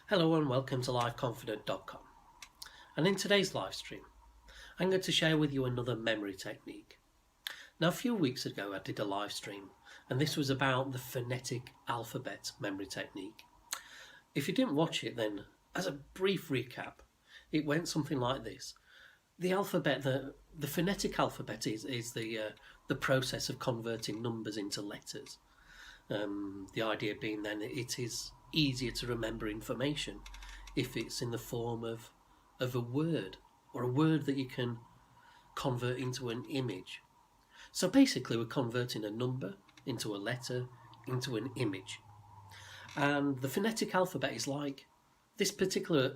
Hello and welcome to liveconfident.com, and in today's live stream I'm going to share with you another memory technique. Now, a few weeks ago I did a live stream and this was about the phonetic alphabet memory technique. If you didn't watch it, then as a brief recap, it went something like this. The alphabet, the phonetic alphabet is the process of converting numbers into letters. The idea being then it is easier to remember information if it's in the form of a word, or a word that you can convert into an image. So basically we're converting a number into a letter into an image. And the phonetic alphabet is like, this particular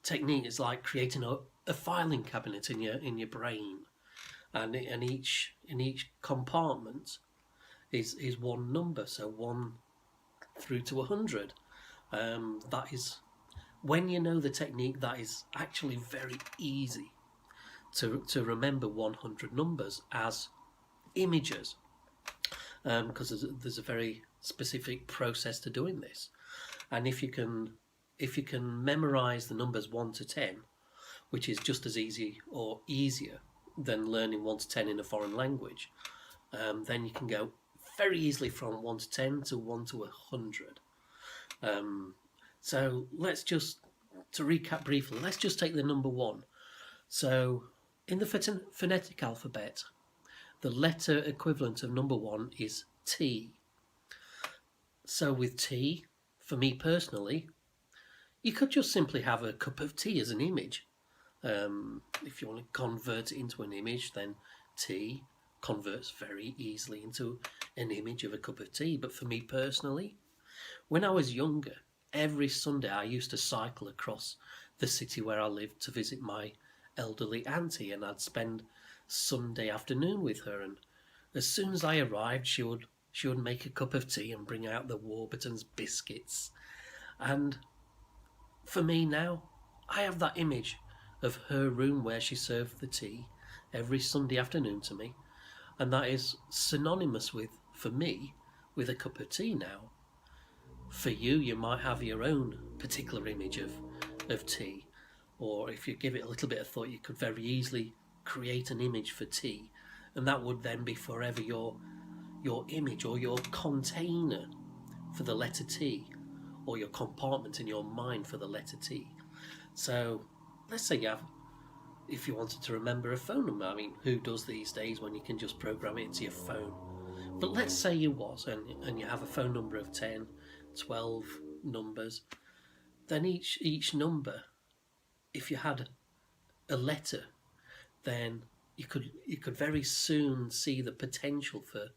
technique is like creating a filing cabinet in your brain, and each compartment is one number, so 1 through to 100. That is, when you know the technique, that is actually very easy to remember 100 numbers as images, because there's a very specific process to doing this. And if you can memorize the numbers 1 to 10, which is just as easy or easier than learning 1 to 10 in a foreign language, then you can go very easily from 1 to 10 to 1 to 100. So to recap briefly, let's just take the number 1. So in the phonetic alphabet, the letter equivalent of number 1 is T. So with T, for me personally, you could just simply have a cup of tea as an image. If you want to convert it into an image, then T converts very easily into an image of a cup of tea. But for me personally, when I was younger, every Sunday I used to cycle across the city where I lived to visit my elderly auntie, and I'd spend Sunday afternoon with her, and as soon as I arrived she would make a cup of tea and bring out the Warburton's biscuits. And for me now, I have that image of her room where she served the tea every Sunday afternoon to me, and that is synonymous with, for me, with a cup of tea now. For you, you might have your own particular image of tea, or if you give it a little bit of thought, you could very easily create an image for tea, and that would then be forever your image, or your container for the letter T, or your compartment in your mind for the letter T. So let's say if you wanted to remember a phone number, I mean, who does these days when you can just program it into your phone? But let's say you was, and you have a phone number of 10, 12 numbers, then each number, if you had a letter, then you could very soon see the potential for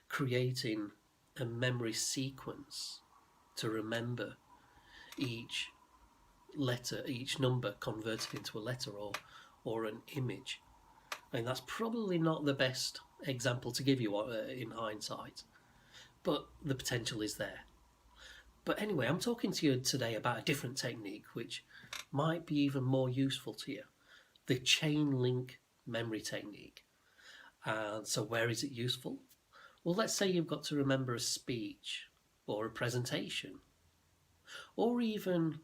creating a memory sequence to remember each letter, each number converted into a letter or an image. And that's probably not the best example to give you in hindsight, but the potential is there. But anyway, I'm talking to you today about a different technique which might be even more useful to you, the chain link memory technique. And so where is it useful? Well, let's say you've got to remember a speech or a presentation, or even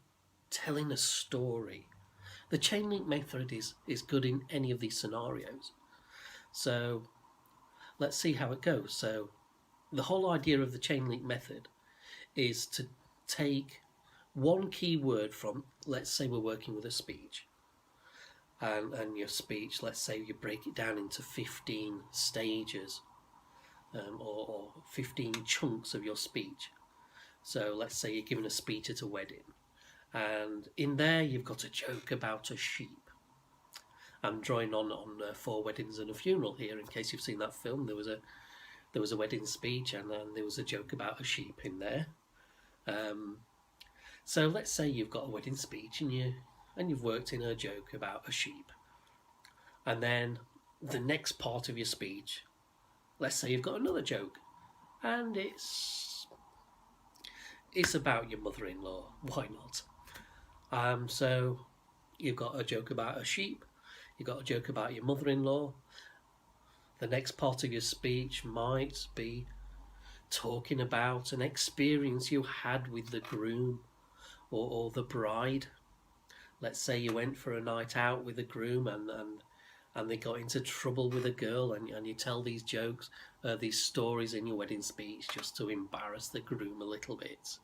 telling a story. The chain link method is good in any of these scenarios. So let's see how it goes. So the whole idea of the chain link method is to take one key word from, let's say we're working with a speech, and your speech, let's say you break it down into 15 stages, or 15 chunks of your speech. So let's say you're giving a speech at a wedding, and in there you've got a joke about a sheep. I'm drawing on 4 Weddings and a Funeral here, in case you've seen that film. There was a wedding speech, and then there was a joke about a sheep in there. So let's say you've got a wedding speech and you've worked in a joke about a sheep, and then the next part of your speech, let's say you've got another joke, and it's about your mother-in-law. Why not? So you've got a joke about a sheep, you've got a joke about your mother-in-law. The next part of your speech might be talking about an experience you had with the groom, or the bride. Let's say you went for a night out with the groom and they got into trouble with a girl, and you tell these jokes, these stories in your wedding speech just to embarrass the groom a little bit.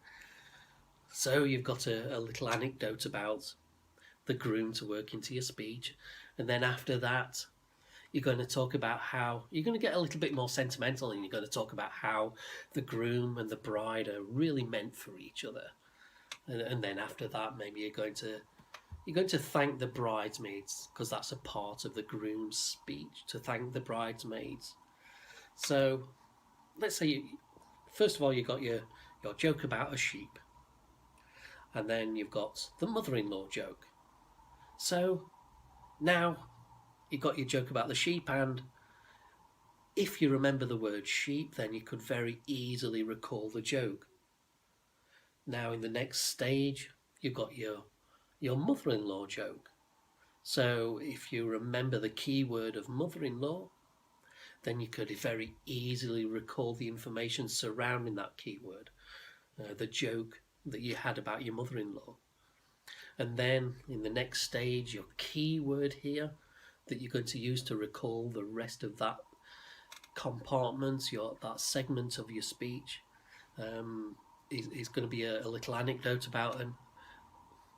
So you've got a little anecdote about the groom to work into your speech, and then after that you're going to talk about how you're going to get a little bit more sentimental, and you're going to talk about how the groom and the bride are really meant for each other. And then after that, maybe you're going to thank the bridesmaids, because that's a part of the groom's speech, to thank the bridesmaids. So let's say first of all you got your joke about a sheep, and then you've got the mother-in-law joke. So now you've got your joke about the sheep, and if you remember the word sheep, then you could very easily recall the joke. Now in the next stage, you've got your mother-in-law joke. So if you remember the keyword of mother-in-law, then you could very easily recall the information surrounding that keyword, the joke that you had about your mother-in-law. And then in the next stage, your keyword here that you're going to use to recall the rest of that compartment, that segment of your speech, is going to be a little anecdote about,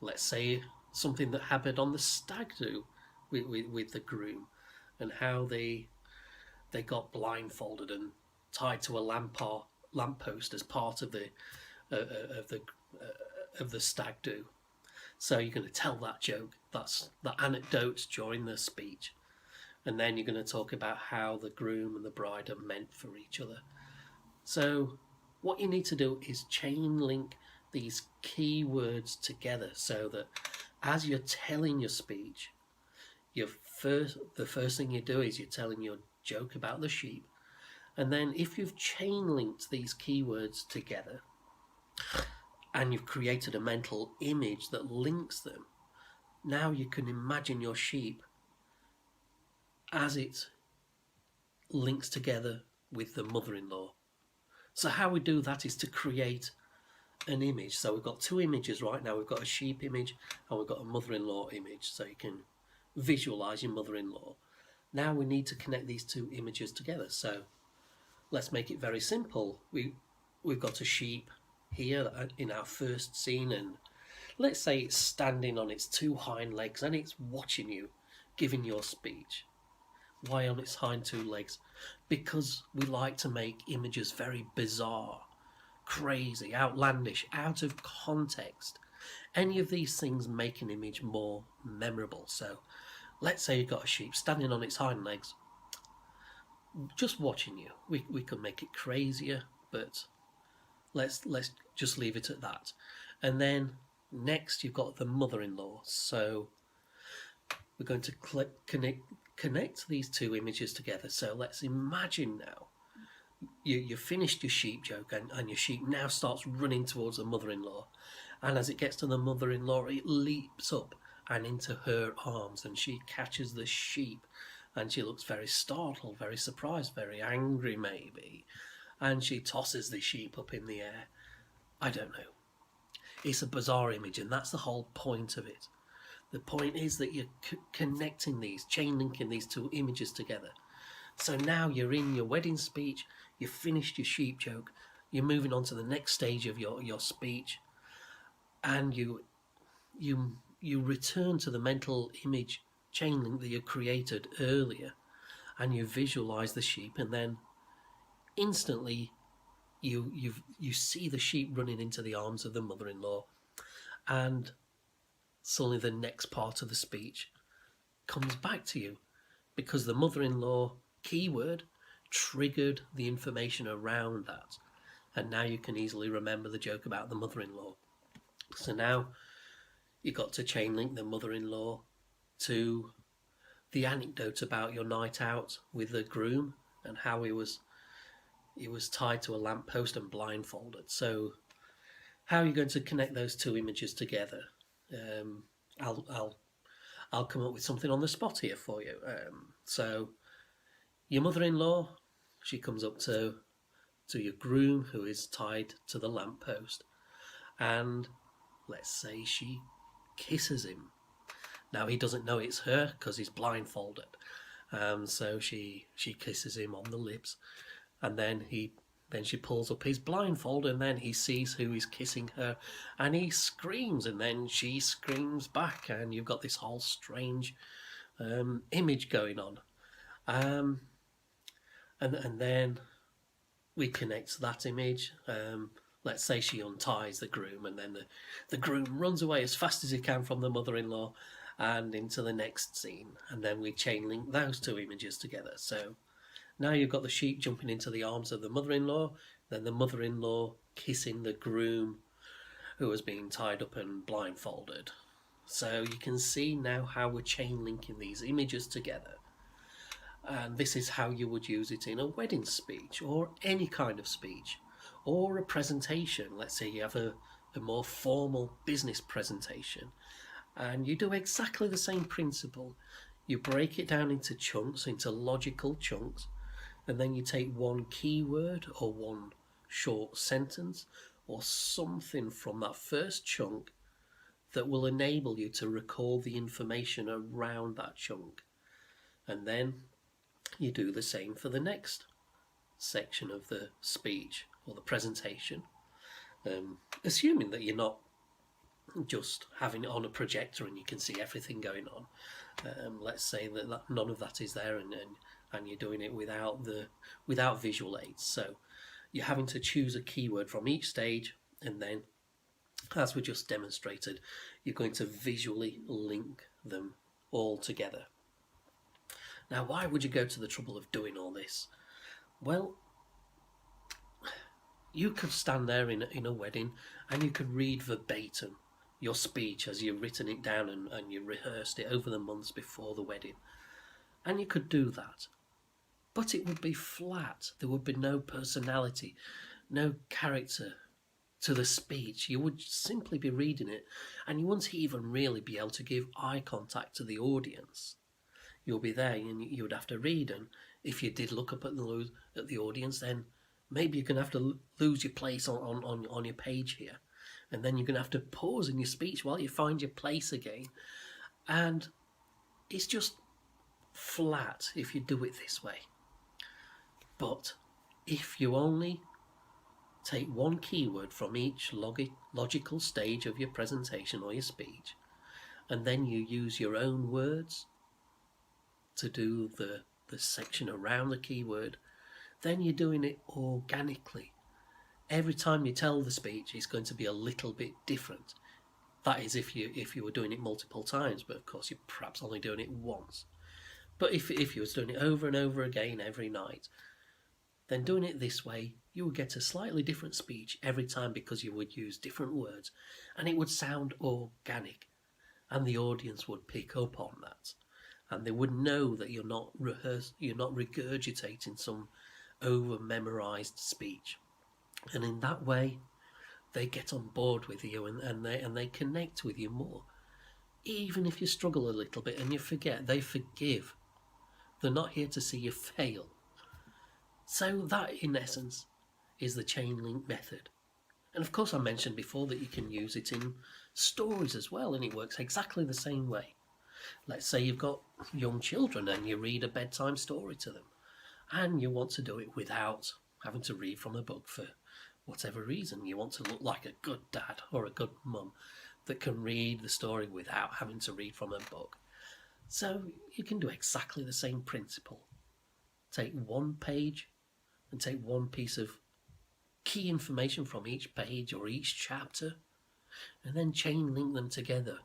let's say, something that happened on the stag do with the groom, and how they got blindfolded and tied to a lamppost as part of the stag do. So you're going to tell that joke, that's the anecdote during the speech, and then you're going to talk about how the groom and the bride are meant for each other. So what you need to do is chain link these key words together, so that as you're telling your speech, the first thing you do is you're telling your joke about the sheep, and then if you've chain linked these keywords together and you've created a mental image that links them, now you can imagine your sheep as it links together with the mother-in-law. So how we do that is to create an image. So we've got two images right now. We've got a sheep image and we've got a mother-in-law image, so you can visualize your mother-in-law. Now we need to connect these two images together. So let's make it very simple. We've got a sheep here in our first scene, and let's say it's standing on its two hind legs and it's watching you giving your speech. Why on its hind two legs? Because we like to make images very bizarre, crazy, outlandish, out of context. Any of these things make an image more memorable. So let's say you've got a sheep standing on its hind legs just watching you. We could make it crazier, but let's just leave it at that. And then next you've got the mother-in-law. So we're going to connect these two images together. So let's imagine now you finished your sheep joke, and your sheep now starts running towards the mother-in-law, and as it gets to the mother-in-law, it leaps up and into her arms, and she catches the sheep, and she looks very startled, very surprised, very angry maybe, and she tosses the sheep up in the air. I don't know. It's a bizarre image, and that's the whole point of it. The point is that you're connecting these, chain linking these two images together. So now you're in your wedding speech, you've finished your sheep joke, you're moving on to the next stage of your speech, and you return to the mental image chain link that you created earlier, and you visualize the sheep, and then instantly you see the sheep running into the arms of the mother-in-law, and suddenly the next part of the speech comes back to you, because the mother-in-law keyword triggered the information around that, and now you can easily remember the joke about the mother-in-law. So now you got to chain link the mother-in-law to the anecdote about your night out with the groom and how he was tied to a lamppost and blindfolded. So how are you going to connect those two images together? I'll come up with something on the spot here for you. So your mother-in-law, she comes up to your groom who is tied to the lamppost, and let's say she kisses him. Now he doesn't know it's her because he's blindfolded. So she kisses him on the lips, and then she pulls up his blindfold, and then he sees who is kissing her, and he screams, and then she screams back, and you've got this whole strange image going on. And then we connect that image. Let's say she unties the groom, and then the groom runs away as fast as he can from the mother-in-law and into the next scene, and then we chain link those two images together. So now you've got the sheep jumping into the arms of the mother-in-law, then the mother-in-law kissing the groom who was being tied up and blindfolded. So you can see now how we're chain linking these images together. And this is how you would use it in a wedding speech, or any kind of speech, or a presentation. Let's say you have a more formal business presentation, and you do exactly the same principle. You break it down into chunks, into logical chunks, and then you take one keyword or one short sentence or something from that first chunk that will enable you to recall the information around that chunk. And then you do the same for the next section of the speech or the presentation, assuming that you're not just having it on a projector and you can see everything going on. Let's say that none of that is there, and you're doing it without visual aids. So you're having to choose a keyword from each stage, and then, as we just demonstrated, you're going to visually link them all together. Now, why would you go to the trouble of doing all this? Well, you could stand there in a wedding and you could read verbatim your speech as you've written it down and you rehearsed it over the months before the wedding. And you could do that. But it would be flat. There would be no personality, no character to the speech. You would simply be reading it, and you wouldn't even really be able to give eye contact to the audience. You'll be there and you would have to read, and if you did look up at the audience, then maybe you're going to have to lose your place on your page here. And then you're going to have to pause in your speech while you find your place again. And it's just flat if you do it this way. But if you only take one keyword from each logical stage of your presentation or your speech, and then you use your own words to do the section around the keyword, then you're doing it organically. Every time you tell the speech, it's going to be a little bit different. That is if you were doing it multiple times, but of course you're perhaps only doing it once. But if you was doing it over and over again every night, then doing it this way, you would get a slightly different speech every time, because you would use different words, and it would sound organic, and the audience would pick up on that, and they would know that you're not regurgitating some over-memorized speech. And in that way, they get on board with you, and they connect with you more. Even if you struggle a little bit and you forget, they forgive. They're not here to see you fail. So that, in essence, is the chain link method. And of course, I mentioned before that you can use it in stories as well, and it works exactly the same way. Let's say you've got young children and you read a bedtime story to them, and you want to do it without having to read from a book for whatever reason. You want to look like a good dad or a good mum that can read the story without having to read from a book. So you can do exactly the same principle. Take one page and take one piece of key information from each page or each chapter, and then chain link them together.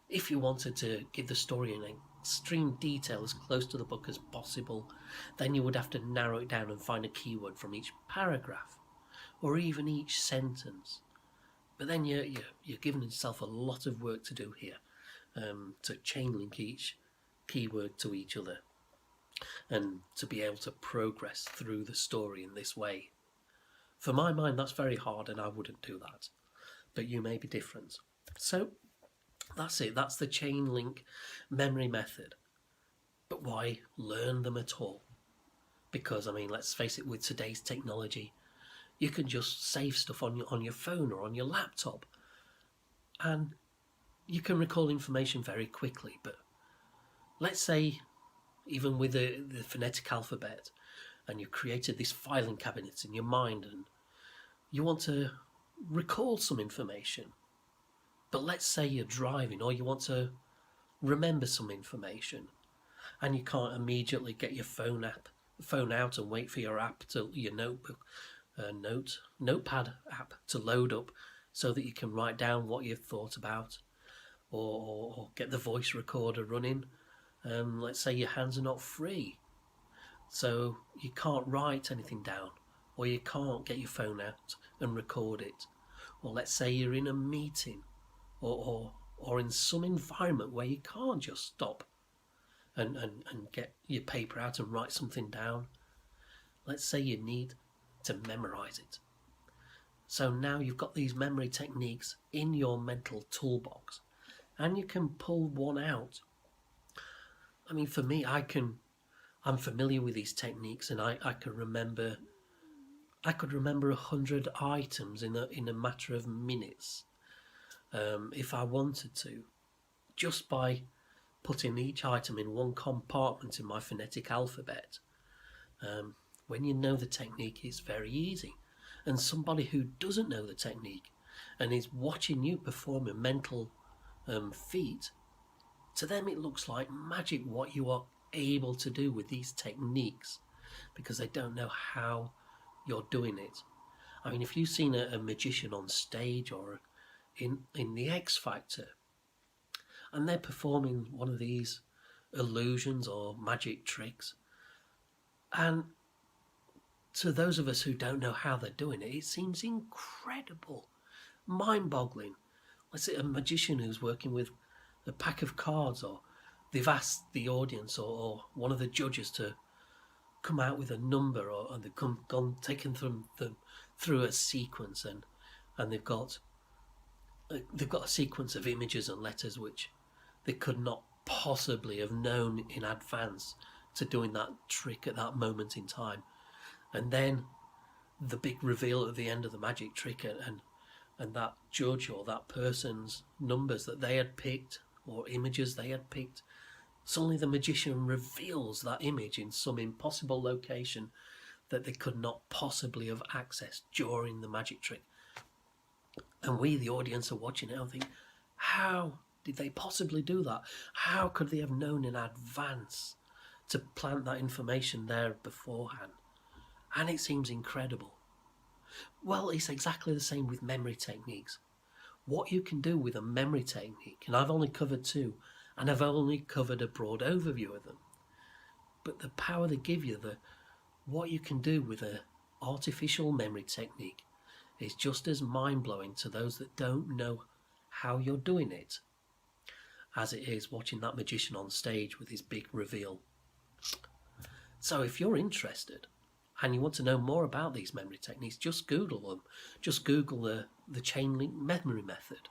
If you wanted to give the story in extreme detail, as close to the book as possible, then you would have to narrow it down and find a keyword from each paragraph, or even each sentence. But then you're giving yourself a lot of work to do here, to chain link each keyword to each other, and to be able to progress through the story in this way. For my mind, that's very hard, and I wouldn't do that. But you may be different. So that's it. That's the chain link memory method. But why learn them at all? Because, I mean, let's face it, with today's technology, you can just save stuff on your phone or on your laptop. and you can recall information very quickly. But let's say, even with the phonetic alphabet, and you've created this filing cabinet in your mind, and you want to recall some information. But let's say you're driving, or you want to remember some information, and you can't immediately get your phone out and wait for your notebook, notepad app to load up, so that you can write down what you've thought about, or get the voice recorder running. Let's say your hands are not free, so you can't write anything down, or you can't get your phone out and record it. Or let's say you're in a meeting, or in some environment where you can't just stop and get your paper out and write something down. Let's say you need to memorize it. So now you've got these memory techniques in your mental toolbox, and you can pull one out. I mean, for me, I'm familiar with these techniques, and I could remember 100 items in a matter of minutes, if I wanted to, just by putting each item in one compartment in my phonetic alphabet. When you know the technique, it's very easy. And somebody who doesn't know the technique and is watching you perform a mental feat, to them it looks like magic what you are able to do with these techniques, because they don't know how you're doing it. I mean, if you've seen a magician on stage or in the X Factor, and they're performing one of these illusions or magic tricks, and to those of us who don't know how they're doing it, it seems incredible, mind-boggling. Let's say a magician who's working with a pack of cards, or they've asked the audience or one of the judges to come out with a number, and they've taken them through a sequence, and they've got a sequence of images and letters which they could not possibly have known in advance to doing that trick at that moment in time. And then the big reveal at the end of the magic trick, and that judge or that person's numbers that they had picked or images they had picked, suddenly the magician reveals that image in some impossible location that they could not possibly have accessed during the magic trick. And we, the audience, are watching it and think, how did they possibly do that? How could they have known in advance to plant that information there beforehand? And it seems incredible. Well, it's exactly the same with memory techniques. What you can do with a memory technique, and I've only covered two, and I've only covered a broad overview of them, but the power they give you, what you can do with an artificial memory technique, is just as mind-blowing to those that don't know how you're doing it as it is watching that magician on stage with his big reveal. So if you're interested and you want to know more about these memory techniques, just Google them. Just Google the chain link memory method,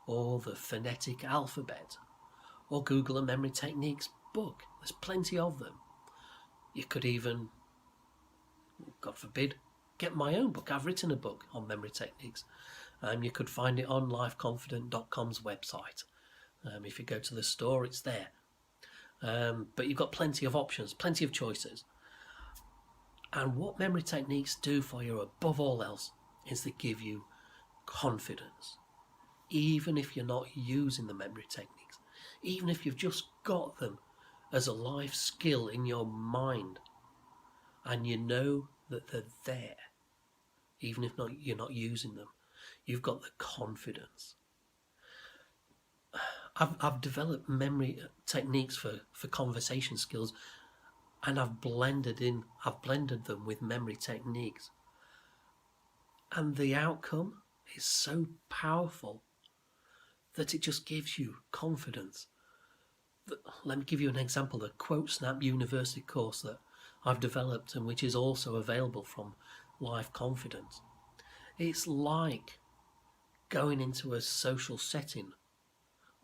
or the phonetic alphabet, or Google a memory techniques book. There's plenty of them. You could even, God forbid, get my own book. I've written a book on memory techniques. You could find it on lifeconfident.com's website. If you go to the store, it's there. But you've got plenty of options, plenty of choices. And what memory techniques do for you above all else is they give you confidence. Even if you're not using the memory techniques, even if you've just got them as a life skill in your mind, and you know that they're there, even if you're not using them, you've got the confidence. I've developed memory techniques for conversation skills, and I've blended them with memory techniques. And the outcome is so powerful that it just gives you confidence. Let me give you an example. The Quote Snap University course that I've developed, and which is also available from Life Confidence. It's like going into a social setting,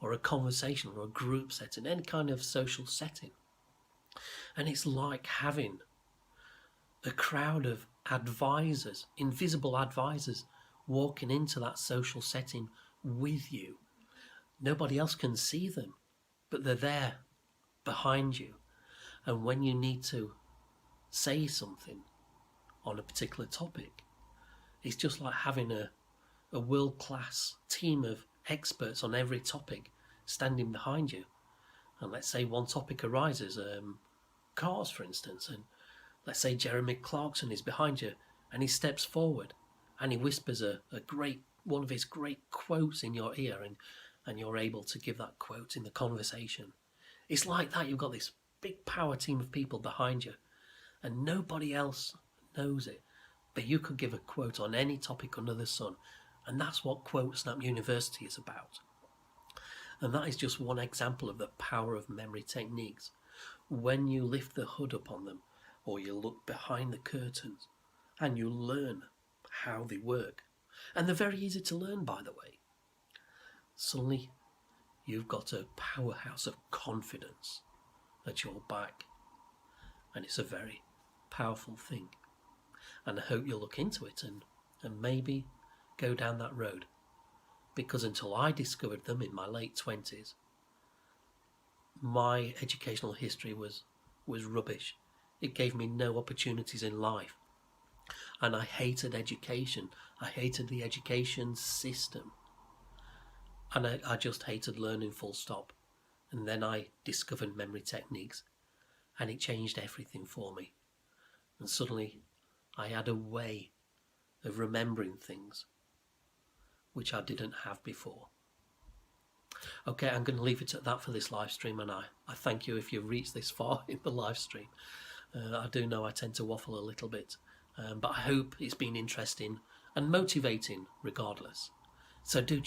or a conversation, or a group setting, any kind of social setting. And it's like having a crowd of advisors, invisible advisors, walking into that social setting with you. Nobody else can see them, but they're there behind you. And when you need to say something on a particular topic, it's just like having a world-class team of experts on every topic standing behind you. And let's say one topic arises, cars for instance, and let's say Jeremy Clarkson is behind you and he steps forward and he whispers one of his great quotes in your ear, and you're able to give that quote in the conversation. It's like that. You've got this big power team of people behind you and nobody else knows it, but you could give a quote on any topic under the sun, and that's what Quote Snap University is about. And that is just one example of the power of memory techniques. When you lift the hood up on them, or you look behind the curtains, and you learn how they work, and they're very easy to learn, by the way, suddenly you've got a powerhouse of confidence at your back. And it's a very powerful thing. And I hope you'll look into it and maybe go down that road. Because until I discovered them in my late 20s, my educational history was rubbish. It gave me no opportunities in life. And I hated education. I hated the education system. And I just hated learning, full stop. And then I discovered memory techniques, and it changed everything for me. And suddenly I had a way of remembering things which I didn't have before. Okay, I'm going to leave it at that for this live stream, and I thank you if you've reached this far in the live stream. I do know I tend to waffle a little bit, but I hope it's been interesting and motivating regardless. So do